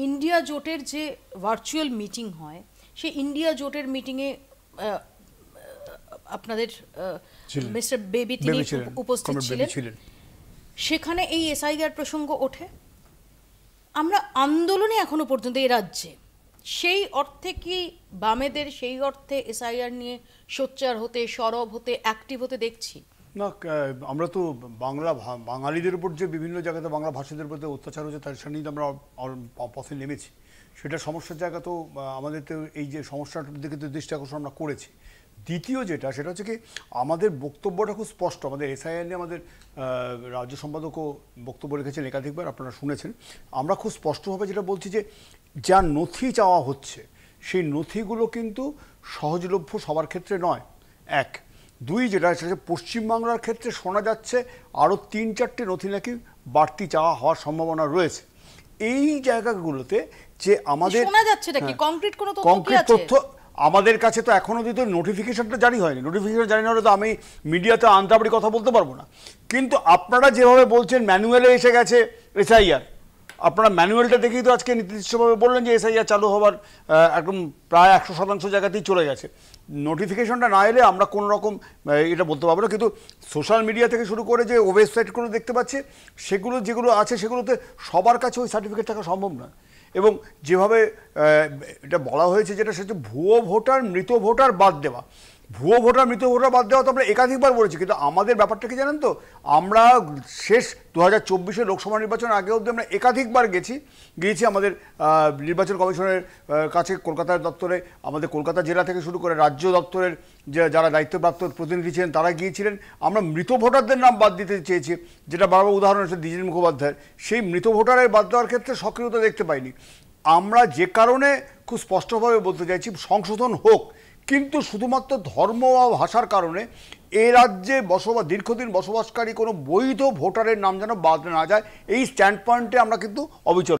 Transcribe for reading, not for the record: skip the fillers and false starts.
India জোটের যে virtual meeting হয় সেই ইন্ডিয়া জোটের মিটিংয়ে আপনাদের মিস্টার বেবি তিনি উপস্থিত ছিলেন, সেখানে এই এসআইআর প্রসঙ্গ ওঠে। আমরা আন্দোলনে এখনো পর্যন্ত এই রাজ্যে সেই অর্থে কি বামেদের সেই অর্থে এসআইআর নিয়ে সোচ্চার হতে, সরব হতে, অ্যাক্টিভ হতে দেখছি না। আমরা তো বাঙালিদের উপর যে বিভিন্ন জায়গাতে বাংলা ভাষীদের উপর অত্যাচার হচ্ছে তার সামনেই আমরা পথে নেমেছি। সেটা সমস্যার জায়গা তো আমাদের তো এই যে সমস্যাটার দিকে তো দৃষ্টি আকর্ষণ আমরা করেছি। দ্বিতীয় যেটা সেটা হচ্ছে কি আমাদের বক্তব্যটা খুব স্পষ্ট। আমাদের এসআইআর নিয়ে আমাদের রাজ্য সম্পাদকও বক্তব্য রেখেছেন একাধিকবার, আপনারা শুনেছেন। আমরা খুব স্পষ্টভাবে যেটা বলছি যে যা নথি চাওয়া হচ্ছে সেই নথিগুলো কিন্তু সহজলভ্য সবার ক্ষেত্রে নয়, এক। দুই, যেটা সেটা পশ্চিমবাংলার ক্ষেত্রে শোনা যাচ্ছে আরও 3-4টে নথি নাকি বাড়তি চাওয়া হওয়ার সম্ভাবনা রয়েছে। এই জায়গাগুলোতে যে আমাদের শোনা যাচ্ছে নাকি কংক্রিট কোনো তথ্য আমাদের কাছে তো এখনো যদি নোটিফিকেশনটা জারি হয়নি। নোটিফিকেশন জারি না হলে তো আমি মিডিয়াতে আন্তাবড়ি কথা বলতে পারবো না। কিন্তু আপনারা যেভাবে বলছেন ম্যানুয়ালে এসে গেছে এসআইআর, আপনারা ম্যানুয়ালটা দেখেই তো আজকে নির্দিষ্টভাবে বললেন যে এসআইআর চালু হওয়ার একদম প্রায় 100% জায়গাতেই চলে গেছে। নোটিফিকেশনটা না এলে আমরা কোনো রকম এটা বলতে পারবো না। কিন্তু সোশ্যাল মিডিয়া থেকে শুরু করে যে ওয়েবসাইটগুলো দেখতে পাচ্ছি সেগুলো যেগুলো আছে সেগুলোতে সবার কাছে ওই সার্টিফিকেট থাকা সম্ভব নয়। এবং যেভাবে এটা বলা হয়েছে যেটা সেটা ভুয়ো ভোটার, মৃত ভোটার বাদ দেওয়া, ভুয়ো ভোটার, মৃত ভোটার বাদ দেওয়া তো আমরা একাধিকবার বলেছি। কিন্তু আমাদের ব্যাপারটা কি জানেন তো, আমরা শেষ 2024 লোকসভা নির্বাচন আগে অবধি আমরা একাধিকবার গিয়েছি আমাদের নির্বাচন কমিশনের কাছে, কলকাতার দপ্তরে, আমাদের কলকাতা জেলা থেকে শুরু করে রাজ্য দপ্তরের যারা দায়িত্বপ্রাপ্ত প্রতিনিধি ছিলেন তারা গিয়েছিলেন। আমরা মৃত ভোটারদের নাম বাদ দিতে চেয়েছি, যেটা বারবার উদাহরণ হচ্ছে দ্বিজেন মুখোপাধ্যায়। সেই মৃত ভোটারের বাদ দেওয়ার ক্ষেত্রে সক্রিয়তা দেখতে পাইনি আমরা। যে কারণে খুব স্পষ্টভাবে বলতে চাইছি সংশোধন হোক, কিন্তু শুধুমাত্র ধর্ম বা ভাষার কারণে এ রাজ্যে দীর্ঘদিন বসবাসকারী কোনো বৈধ ভোটারের নাম যেন বাদ না যায়, এই স্ট্যান্ড পয়েন্টে আমরা কিন্তু অবিচল।